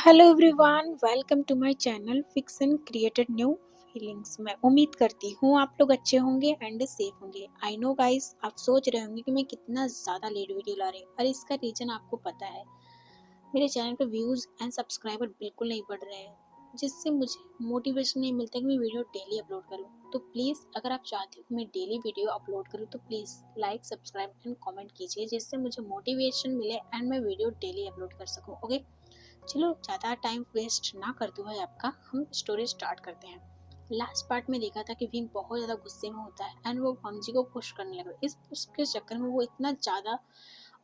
Hello everyone, welcome to my channel fiction created new feelings. मैं उम्मीद करती हूँ आप लोग अच्छे होंगे एंड सेफ होंगे। आई नो गाइस, आप सोच रहे होंगे कि मैं कितना ज़्यादा लेट वीडियो ला रही हूँ, और इसका रीज़न आपको पता है। मेरे चैनल पे व्यूज़ एंड सब्सक्राइबर बिल्कुल नहीं बढ़ रहे हैं, जिससे मुझे मोटिवेशन नहीं मिलता कि मैं वीडियो डेली अपलोड करूँ। तो प्लीज़, अगर आप चाहते हो कि मैं डेली वीडियो अपलोड करूँ तो please like, subscribe and comment कीजिए, जिससे मुझे मोटिवेशन मिले एंड मैं वीडियो डेली अपलोड कर सकूँ। ओके, चलो ज़्यादा टाइम वेस्ट ना करते हुए आपका हम स्टोरी स्टार्ट करते हैं। लास्ट पार्ट में देखा था कि विंग बहुत ज़्यादा गुस्से में होता है एंड वो वांगजी को पुश करने लगा। इस पुश के चक्कर में वो इतना ज़्यादा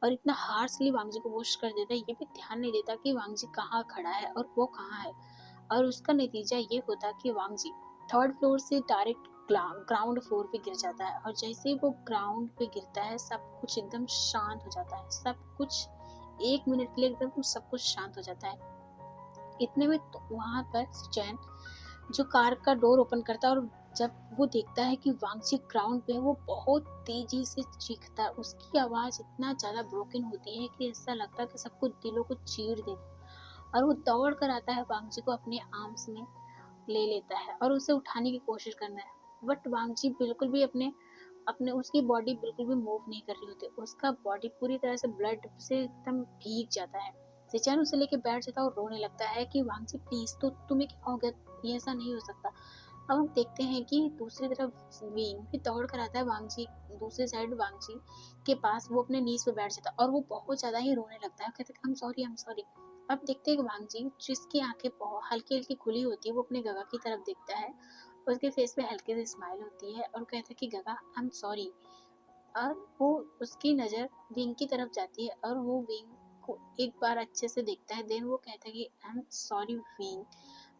और इतना हार्शली वांगजी को पुश कर देता है, ये भी ध्यान नहीं देता कि वांगजी कहाँ खड़ा है और वो कहाँ है। और उसका नतीजा ये होता कि वांगजी थर्ड फ्लोर से डायरेक्ट ग्राउंड फ्लोर पे गिर जाता है, और जैसे ही वो ग्राउंड पे गिरता है सब कुछ एकदम शांत हो जाता है। सब कुछ 1 मिनट के लिए एकदम सब कुछ शांत हो जाता है। इतने में तो वहां पर चैन जो कार का डोर ओपन करता है, और जब वो देखता है कि वांगची ग्राउंड पे है, वो बहुत तेजी से चीखता है। उसकी आवाज इतना ज्यादा ब्रोकन होती है कि ऐसा लगता है कि सबको दिलों को चीर दे। और वो दौड़ कर आता है, वांगची को अपने आर्म्स में ले लेता है और उसे उठाने की कोशिश करना है। बट वांगची बिल्कुल भी अपने अपने उसकी बॉडी बिल्कुल भी मूव नहीं कर रही होती। उसका बॉडी पूरी तरह से ब्लड से एकदम भीग जाता है। सिचैन उसे लेके बैठ जाता है और रोने लगता है कि वांगजी प्लीज, तो तुम्हें क्या हो गया, ये ऐसा नहीं हो सकता। अब हम देखते हैं कि दूसरी तरफ विंग भी दौड़ कर आता है वांगजी दूसरी साइड वांगजी के पास। वो अपने नीज पे बैठ जाता है और वो बहुत ज्यादा ही रोने लगता है, कहता है I am sorry, I am sorry. अब देखते हैं कि वांगजी, जिसकी आंखें बहुत हल्की हल्की खुली होती है, वो अपने गगा की तरफ देखता है। उसके फेस पे हल्की सी स्माइल होती है और कहता है कि गगा आई एम सॉरी। और वो उसकी नज़र विंग की तरफ जाती है और वो विंग को एक बार अच्छे से देखता है। देन वो कहता है कि आई एम सॉरी विंग,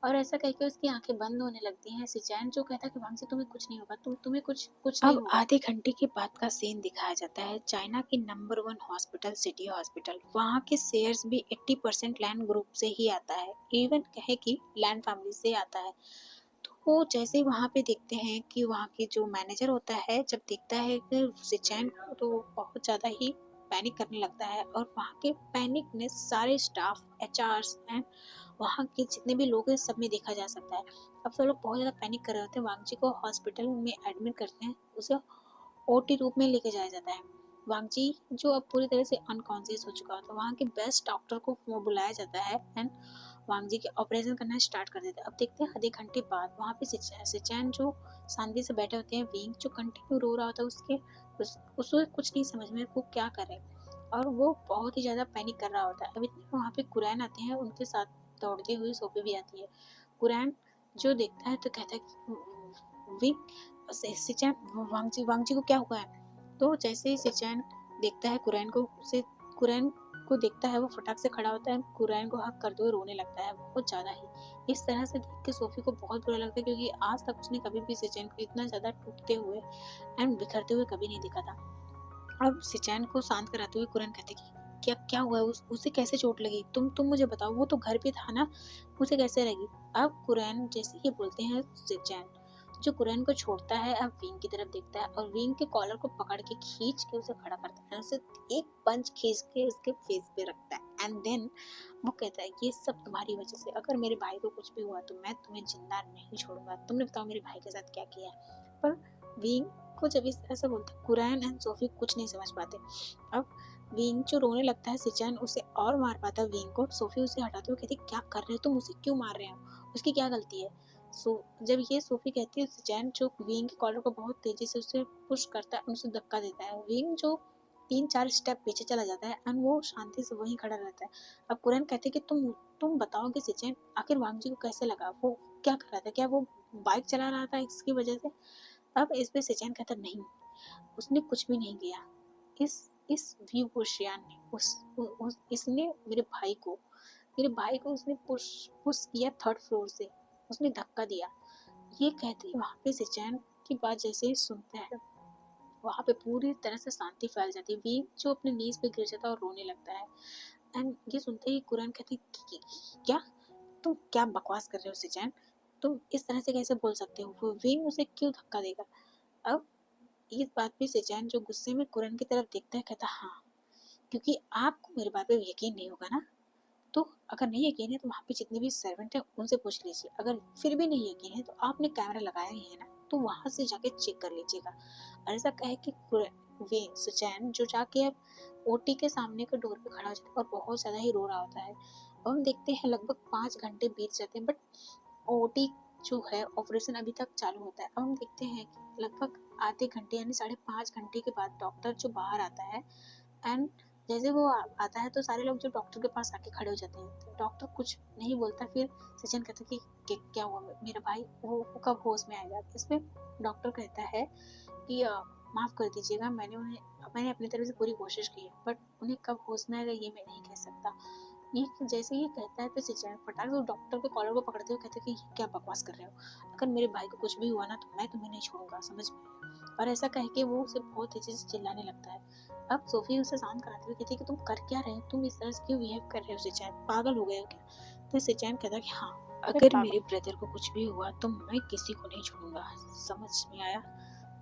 और ऐसा कह के उसकी आंखें बंद होने लगती हैं। सिचैन जो कहता है कि वांग से तुम्हें कुछ नहीं होगा, तुम्हें कुछ कुछ नहीं अब होगा। आधे घंटे के बाद का सीन दिखाया जाता है चाइना की नंबर 1 हॉस्पिटल, सिटी हॉस्पिटल। वहाँ के शेयर्स भी 80% लैंड ग्रुप से ही आता है, इवन कहे कि लैंड फैमिली से आता है। तो जैसे ही वहाँ पे देखते हैं कि वहाँ के जो मैनेजर होता है, जब देखता है कि सिचैन को, तो बहुत ज़्यादा ही पैनिक करने लगता है। और वहाँ के पैनिक ने सारे स्टाफ, एचआरस एंड वहाँ के जितने भी लोग हैं सब में देखा जा सकता है। अब सब लोग बहुत ज़्यादा पैनिक कर रहे होते हैं। वांगजी को हॉस्पिटल में एडमिट करते हैं, उसे ओटी रूप में लेके जाया जाता है। वांगजी जो अब पूरी तरह से अनकॉन्शियस हो चुका होता है, वहाँ के बेस्ट डॉक्टर को बुलाया जाता है एंड वांगजी के ऑपरेशन करना स्टार्ट कर देते हैं। अब देखते हैं आधे घंटे बाद वहाँ पे सिचैन जो शांति से बैठे होते हैं। विंग जो कंटिन्यू रो रहा होता है, उसको कुछ नहीं समझ में वो क्या करे, और वो बहुत ही ज़्यादा पैनिक कर रहा होता है। अब इतने वहाँ पे कुरैन आते हैं, उनके साथ दौड़ती हुई सोफी भी आती है। कुरैन जो देखता है तो कहता है कि विंग, सिचैन, वांगजी को क्या हुआ है। तो जैसे ही सिचैन देखता है कुरैन को, उसे कुरैन को देखता है, वो फटाक से खड़ा होता है, कुरैन को हक करते हुए रोने लगता है बहुत ज़्यादा ही। इस तरह से देख के सोफी को बहुत बुरा लगता है, क्योंकि आज तक उसने कभी भी सिचैन को इतना ज़्यादा टूटते हुए एंड बिखरते हुए कभी नहीं देखा था। अब सिचैन को शांत कराते हुए कुरैन कहते कि क्या क्या हुआ है, उसे कैसे चोट लगी, तुम मुझे बताओ, वो तो घर पे था ना, उसे कैसे लगी। अब कुरैन जैसे ही बोलते हैं, सिचैन जो कुरैन को छोड़ता है, अब विंग की तरफ देखता है और विंग के कॉलर को पकड़ के खींच के उसे खड़ा करता है, उसे एक पंच खींच के उसके फेस पे रखता है। एंड देन वो कहता है ये सब तुम्हारी वजह से, अगर मेरे भाई को कुछ भी हुआ तो मैं तुम्हें जिंदा नहीं छोड़ूंगा, तुमने बताओ मेरे भाई के साथ क्या किया। पर विंग को जब इस तरह से बोलता है, कुरैन एंड सोफी कुछ नहीं समझ पाते। अब विंग जो रोने लगता है, सिचैन उसे और मार पाता है विंग को। सोफी उसे हटाते हुए कहती है क्या कर रहे हो तुम, उसे क्यों मार रहे हो, उसकी क्या गलती है। जब ये सोफी कहती है, सिचैन जो विंग के कॉलर को बहुत तेजी से उसे पुश करता है, उसे धक्का देता है। विंग जो 3-4 स्टेप पीछे चला जाता है एंड वो शांति से वहीं खड़ा रहता है। अब कुरैन कहते कि तुम बताओ कि सिचैन आखिर वांगजी को कैसे लगा, वो क्या कर रहा था, क्या वो बाइक चला रहा था इसकी वजह से। अब इस पे सिचैन कहता नहीं, उसने कुछ भी नहीं किया। इस विभूषियान ने इसने मेरे भाई को उसने पुश पुश किया थर्ड फ्लोर से, उसने धक्का दिया। ये कहते ही वहाँ पे सिचैन की बात जैसे ही सुनता है, वहाँ पे पूरी तरह से शांति फैल जाती है। वी जो अपने नीज पे गिर जाता है और रोने लगता है। एंड ये सुनते ही कुरैन कहती क्या, तुम क्या बकवास कर रहे हो सिचैन, तुम इस तरह से कैसे बोल सकते हो, वो विंग उसे क्यों धक्का देगा। अब इस बात पे सिचैन जो गुस्से में कुरैन की तरफ देखता है, कहता हाँ, क्योंकि आपको मेरे बात पे यकीन नहीं होगा ना, तो अगर नहीं यकीन है तो वहाँ पे जितने भी सर्वेंट हैं उनसे पूछ लीजिए। अगर फिर भी नहीं यकीन है तो आपने कैमरा लगाया ही है ना, तो वहाँ से जाके चेक कर लीजिएगा। और ऐसा कहे कि वे सुचैन जो जाके अब ओटी के सामने के डोर पे खड़ा हो जाता है और बहुत ज़्यादा ही रो रहा होता है। और हम देखते हैं लगभग 5 घंटे बीत जाते हैं, बट ओटी जो है ऑपरेशन अभी तक चालू होता है। अब हम देखते हैं कि लगभग आधे घंटे यानी 5.5 घंटे के बाद डॉक्टर जो बाहर आता है, एंड जैसे वो आता है तो सारे लोग जो डॉक्टर के पास आके खड़े हो जाते हैं। तो डॉक्टर कुछ नहीं बोलता। फिर सचिन कहता है कि क्या हुआ मेरा भाई, वो कब होश में आएगा। इसमें डॉक्टर कहता है कि माफ़ कर दीजिएगा, मैंने अपनी तरफ से पूरी कोशिश की है, बट उन्हें कब होश में आएगा ये मैं नहीं कह सकता। ये जैसे ही कहता है तो सिचैन फटाक से डॉक्टर के कॉलर को पकड़ते हुए कहते हैं कि ये क्या बकवास कर रहे हो, अगर मेरे भाई को कुछ भी हुआ ना तो मैं तुम्हें नहीं छोड़ूंगा, समझ में। और ऐसा कह के वो उसे बहुत तेजी से चिल्लाने लगता है। अब सोफी उसे शांत कराते हुए कहती है कि तुम कर क्या रहे हो, तुम इस तरह से क्यों बिहेव कर रहे हो सिचैन, पागल हो गए हो क्या। तो सिचैन कहता है कि हाँ, अगर मेरे ब्रदर को कुछ भी हुआ तो मैं किसी को नहीं छोड़ूंगा, समझ में आया।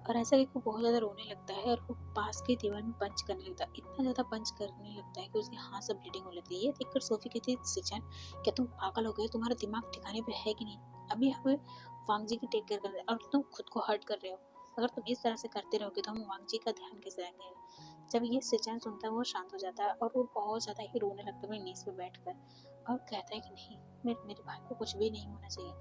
और ऐसा कि वो बहुत ज़्यादा रोने लगता है और वो पास के दीवार में पंच करने लगता है। इतना ज़्यादा पंच करने लगता है कि उसके हाथ से ब्लीडिंग होने लगती है। ये देखकर सोफी कहती है सिचैन, क्या तुम पागल हो गए, तुम्हारा दिमाग ठिकाने पे है कि नहीं। अभी हमें वांग जी की टेक केयर कर रहे हैं और तुम खुद को हर्ट कर रहे हो। अगर तुम इस तरह से करते रहोगे तो हम वांग जी का ध्यान कैसे रखेंगे। जब ये सिचैन सुनता है वो शांत हो जाता है और वो बहुत ज़्यादा ही रोने लगता है अपनी नीज पे बैठ कर, और कहता है कि नहीं, मेरे भाई को कुछ भी नहीं होना चाहिए।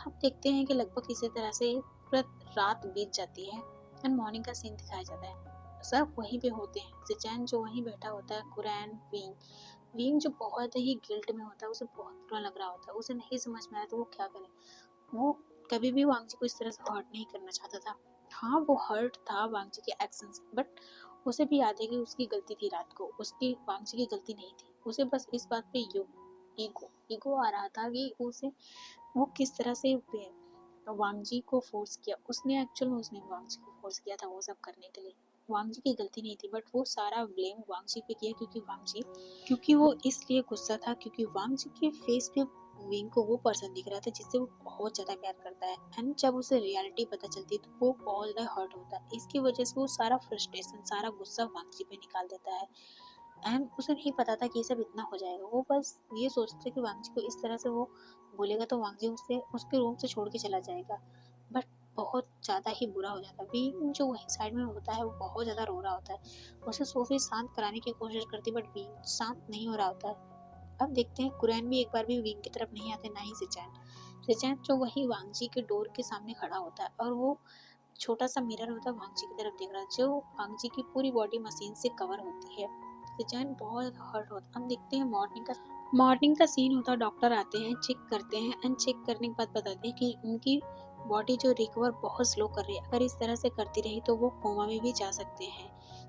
हम देखते हैं कि लगभग इसी तरह से पूरा रात बीत जाती है एंड मॉर्निंग का सीन दिखाया जाता है। सब वहीं पे होते हैं। सिचैन जो वहीं बैठा होता है, कुरैन, विंग विंग जो बहुत ही गिल्ट में होता है, उसे बहुत बुरा लग रहा होता है, उसे नहीं समझ में आया तो वो क्या करे। वो कभी भी वांग जी को इस तरह से हर्ट नहीं करना चाहता था। हाँ, वो हर्ट था वांग जी के एक्शन से, बट उसे भी याद है कि उसकी गलती थी रात को, उसकी वांग जी की गलती नहीं थी। उसे बस इस बात पे ईगो ईगो आ रहा था कि उसे वो किस तरह से वांग जी को फोर्स किया। उसने वांग जी को फोर्स किया था वो सब करने के लिए। वांग जी की गलती नहीं थी, बट वो सारा ब्लेम वांग जी पे किया क्योंकि वो इसलिए गुस्सा था क्योंकि वांग जी के फेस पे विंग को वो पर्सन दिख रहा था जिससे वो बहुत ज्यादा प्यार करता है। एंड जब उसे रियलिटी पता चलती है तो वो बहुत ज्यादा हर्ट होता है। इसकी वजह से वो सारा फ्रस्ट्रेशन, सारा गुस्सा वांग जी पे निकाल देता है। एंड उसे नहीं पता था कि ये सब इतना हो जाएगा। वो बस ये सोचते कि वांग जी को इस तरह से वो बोलेगा तो वांग जी उसे उसके रूम से छोड़ के चला जाएगा, बट बहुत ज़्यादा ही बुरा हो जाता है। बीइंग जो वहीं साइड में होता है वो बहुत ज़्यादा रो रहा होता है। उसे सोफी शांत कराने की कोशिश करती है, बट बीइंग शांत नहीं हो रहा होता है। अब देखते हैं कुरैन भी एक बार भी विंग की तरफ नहीं आते, ना ही सिचैन। सिचैन जो वही वांग जी के डोर के सामने खड़ा होता है और वो छोटा सा मिरर होता है वांग जी की तरफ देख रहा है, जो वांग जी की पूरी बॉडी मशीन से कवर होती है। सिचैन बहुत हर्ट होता है। हम देखते हैं मॉर्निंग का सीन होता है। डॉक्टर आते हैं, चेक करते हैं एंड चेक करने के बाद बताते हैं कि उनकी बॉडी जो रिकवर बहुत स्लो कर रही है। अगर इस तरह से करती रही तो वो कोमा में भी जा सकते हैं,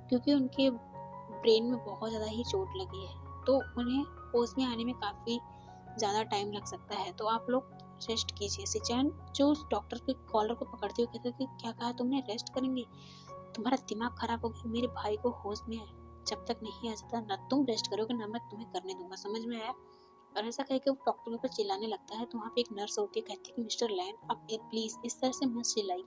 क्योंकि उनके ब्रेन में बहुत ज़्यादा ही चोट लगी है, तो उन्हें होश में आने में काफ़ी ज़्यादा टाइम लग सकता है, तो आप लोग रेस्ट कीजिए। सिचैन जो उस डॉक्टर के कॉलर को पकड़ते हुए कहते कि क्या कहा तुमने, रेस्ट करेंगे, तुम्हारा दिमाग खराब हो गया, मेरे भाई को होश में है जब तक नहीं आ जाता ना तुम रेस्ट करोगे ना मैं तुम्हें करने दूंगा, समझ में आया। और ऐसा कह के वो डॉक्टर के ऊपर चिल्लाने लगता है, तो वहाँ पे एक नर्स होती है, कहती है कि मिस्टर लैंड आप प्लीज इस तरह से मत चिल्लाइए,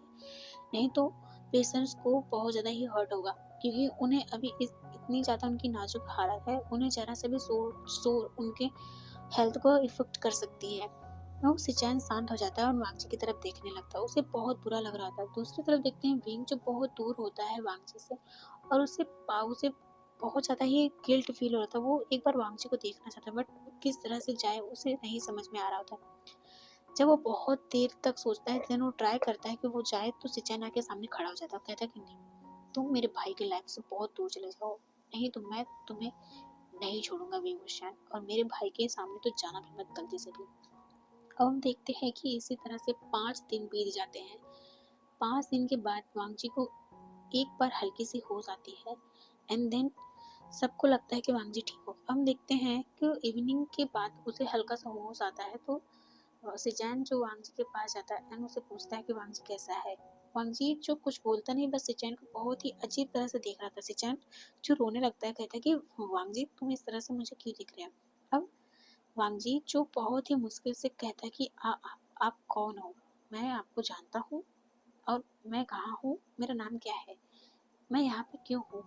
नहीं तो पेशेंट्स को बहुत ज़्यादा ही हर्ट होगा, क्योंकि उन्हें अभी इतनी ज़्यादा उनकी नाजुक हालत है, उन्हें जरा सा भी शोर उनके हेल्थ को इफेक्ट कर सकती है। वो सिचैन शांत हो जाता है और वांग जी की तरफ देखने लगता है। उसे बहुत बुरा लग रहा था। दूसरी तरफ देखते हैं विंग जो बहुत दूर होता है वांग जी से, और उसे बहुत ज़्यादा ही गिल्ट फील हो रहा था। वो एक बार वांग जी को देखना चाहता है, बट किस तरह से जाए उसे नहीं समझ में आ रहा होता। जब वो बहुत देर तक सोचता है, देन वो ट्राई करता है कि वो जाए, तो सिचैन आके सामने खड़ा हो जाता है। कहता है कि नहीं, तुम मेरे भाई की लाइफ से बहुत दूर चले जाओ, नहीं तो मैं तुम्हें नहीं छोड़ूंगा विभूषण, और मेरे भाई के सामने तो जाना भी मत गलती से भी। अब हम देखते हैं कि इसी तरह से 5 दिन बीत जाते हैं। 5 दिन के बाद वांग जी को एक बार हल्की सी होश आती है, एंड देन सबको लगता है कि वांग जी ठीक हो। हम देखते हैं कि इवनिंग के बाद उसे हल्का सा होश आता है, तो सिचैन जो वांग जी के पास जाता है एंड उसे पूछता है कि वांग जी कैसा है। वांग जी जो कुछ बोलता नहीं, बस सिचैन को बहुत ही अजीब तरह से देख रहा था। सिचैन जो रोने लगता है, कहता है कि वांग जी तुम इस तरह से मुझे क्यों देख रहे हो। अब वांग जी जो बहुत ही मुश्किल से कहता है कि आप कौन हो, मैं आपको जानता हूँ, और मैं कहाँ हूँ, मेरा नाम क्या है, मैं यहाँ पे क्यों हूँ,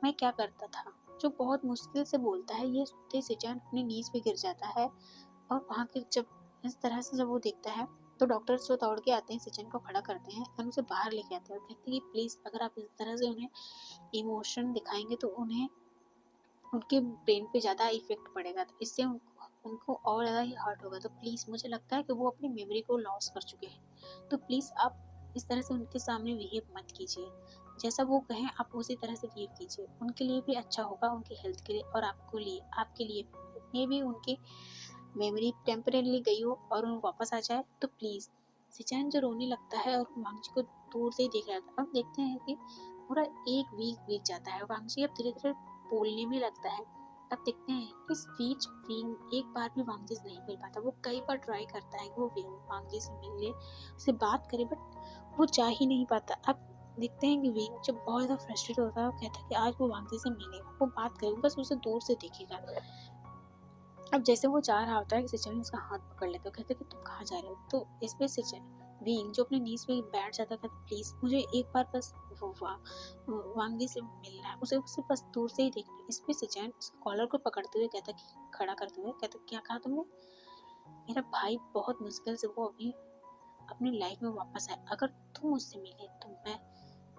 मैं क्या करता था। जो बहुत मुश्किल से बोलता है। ये सुनते ही सिचेन अपनी नीज पे गिर जाता है और वहाँ के जब इस तरह से जब वो देखता है तो डॉक्टर्स जो दौड़ के आते हैं सिचेन को खड़ा करते हैं और उसे बाहर लेके आते हैं और कहते हैं कि प्लीज़ अगर आप इस तरह से उन्हें इमोशन दिखाएंगे तो उन्हें उनके ब्रेन पे ज़्यादा इफेक्ट पड़ेगा, तो इससे उनको और ज़्यादा ही हर्ट होगा। तो प्लीज़ मुझे लगता है कि वो अपनी मेमोरी को लॉस कर चुके हैं, तो प्लीज़ आप इस तरह से उनके सामने बिहेव मत कीजिए। जैसा वो कहें आप उसी तरह से बिहेव कीजिए, उनके लिए भी अच्छा होगा, उनकी हेल्थ के लिए और आपके लिए मे भी उनकी मेमोरी टेम्परेली गई हो और वो वापस आ जाए। तो प्लीज़ सिचैन जो रोने लगता है और वांगजी को दूर से ही देख रहा था। अब देखते हैं कि पूरा एक वीक बीत जाता है, वांगजी अब धीरे धीरे बोलने भी लगता है। अब देखते हैं कि स्पीच विंग एक बार भी वांगजी से नहीं मिल पाता। वो कई बार ट्राई करता है कि वो वांगजी से मिले, उससे बात करे, बट वो जा ही नहीं पाता। अब देखते हैं कि विंग जब बहुत ज़्यादा फ्रस्ट्रेट होता है वो कहता है कि आज वो वांगजी से मिलेगा, वो बात करेगा, बस उसे दूर से देखेगा। अब जैसे वो जा रहा होता है कि सिचेन उसका हाथ पकड़ लेता है, कहते कि तुम कहाँ जा रहे हो। तो इस पे सिचेन विंग जो अपने नीज पे बैठ जाता है, प्लीज मुझे एक बार बस वांगी से मिलना है, उसे उससे बस दूर से ही देखना है। इस पे सिचेन उसके कॉलर को पकड़ते हुए कहता कि खड़ा करते हुए कहता क्या कहा तुमने, मेरा भाई बहुत मुश्किल से वो अभी अपनी लाइफ में वापस आए, अगर तुम उससे मिले तो मैं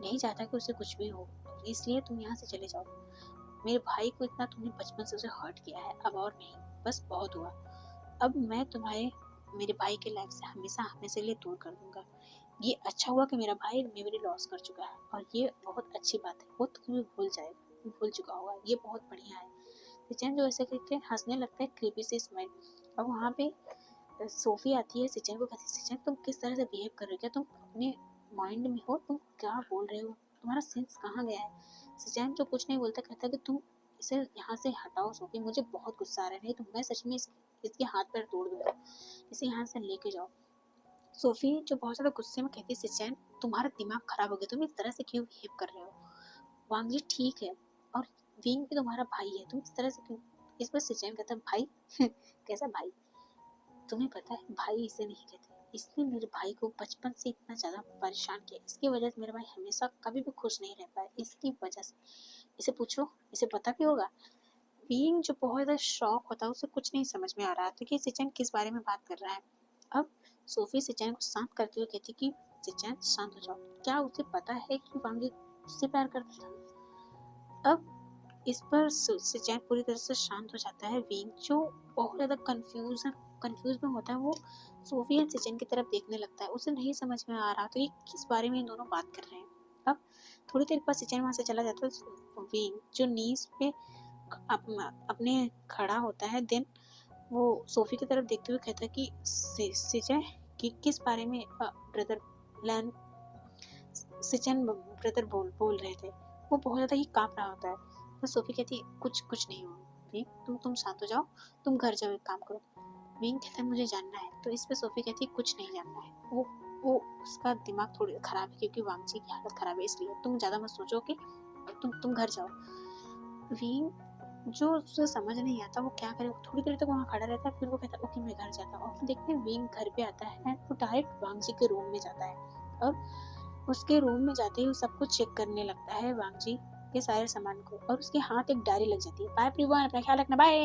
नहीं चाहता कि उसे कुछ भी हो, इसलिए तुम यहाँ से चले जाओ। मेरे भाई को इतना तुमने बचपन से उसे हर्ट किया है, अब और नहीं, बस बहुत हुआ। अब मैं तुम्हारे मेरे भाई के लाइफ से हमेशा हमेशा लिए दूर कर दूंगा। ये अच्छा हुआ कि मेरा भाई मेमोरी लॉस कर चुका है और ये बहुत अच्छी बात है, वो तुम्हें भूल जाएगा, भूल चुका होगा, ये बहुत बढ़िया है। सिचेन जो ऐसे करके हंसने लगता है क्रीपी से स्माइल। और वहाँ पे सोफी आती है, सिचेन को कहती है सिचेन तुम किस तरह से बिहेव कर रहे हो, क्या तुम अपने माइंड में हो, तुम क्या बोल रहे हो, तुम्हारा सेंस कहाँ गया है। सिचेन जो कुछ नहीं बोलता कहता कि तुम इसे यहाँ से हटाओ सोफी, मुझे बहुत गुस्सा आ रहा है, नहीं तो मैं सच में इसके हाथ पैर तोड़ दूंगा, इसे यहाँ से लेके जाओ। सोफी जो बहुत ज़्यादा गुस्से में कहती है सिचेन तुम्हारा दिमाग खराब हो गया, तुम इस तरह से क्यों बिहेव कर रहे हो, वांगजी ठीक है और विंग भी तुम्हारा भाई है, तुम इस तरह से क्यों। इस पर सिचेन कहता भाई कैसा भाई, तुम्हें पता है भाई इसे नहीं कहते, इसने मेरे भाई को बचपन से इतना ज़्यादा परेशान किया, इसकी वजह से मेरा भाई हमेशा कभी भी खुश नहीं रह पाया, इसकी वजह से। इसे पूछो, इसे पता भी होगा। बीइंग जो बहुत ज़्यादा शॉक होता है, उसे कुछ नहीं समझ में आ रहा था कि सिचेन किस बारे में बात कर रहा है। अब सोफी सिचेन को शांत करते हुए कहती कि सिचेन शांत हो जाओ, क्या उसे पता है कि वांगी उससे प्यार करता था। अब इस पर सिचेन पूरी तरह से शांत हो जाता है। विंग जो बहुत ज़्यादा कंफ्यूज में होता है, वो सोफी एंड सिचेन की तरफ देखने लगता है, उसे नहीं समझ में आ रहा तो ये किस बारे में इन दोनों बात कर रहे हैं। अब थोड़ी देर बाद सिचेन वहाँ से चला जाता है। विंग जो नीज पे अपने खड़ा होता है, देन वो सोफी की तरफ देखते हुए कहता है कि सिचेन कि किस बारे में ब्रदर लैन सिचेन ब्रदर बोल रहे थे। वो बहुत ज़्यादा ही काँप रहा होता है। तो सोफी कहती है कुछ नहीं हुआ विंग, तुम शांत हो जाओ, तुम घर जाओ, एक काम करो। विंग कहता है मुझे जानना है, तो इस पे सोफी कहती है कुछ नहीं जानना है, वो उसका दिमाग थोड़ी खराब है क्योंकि वांगजी की हालत खराब है, इसलिए तुम ज़्यादा मत सोचो कि तुम घर जाओ। विंग जो उसे समझ नहीं आता वो क्या करे, थोड़ी देर तक वहाँ खड़ा रहता है, फिर वो कहता है ओके मैं घर जाता हूँ। और फिर देखते हैं विंग घर पे आता है एंड वो डायरेक्ट वांगजी के रूम में जाता है और उसके रूम में जाते ही वो सब कुछ चेक करने लगता है वांगजी के सारे सामान को, और उसके हाथ एक डायरी लग जाती है। बाय एवरीवन, अपना ख्याल रखना, बाय।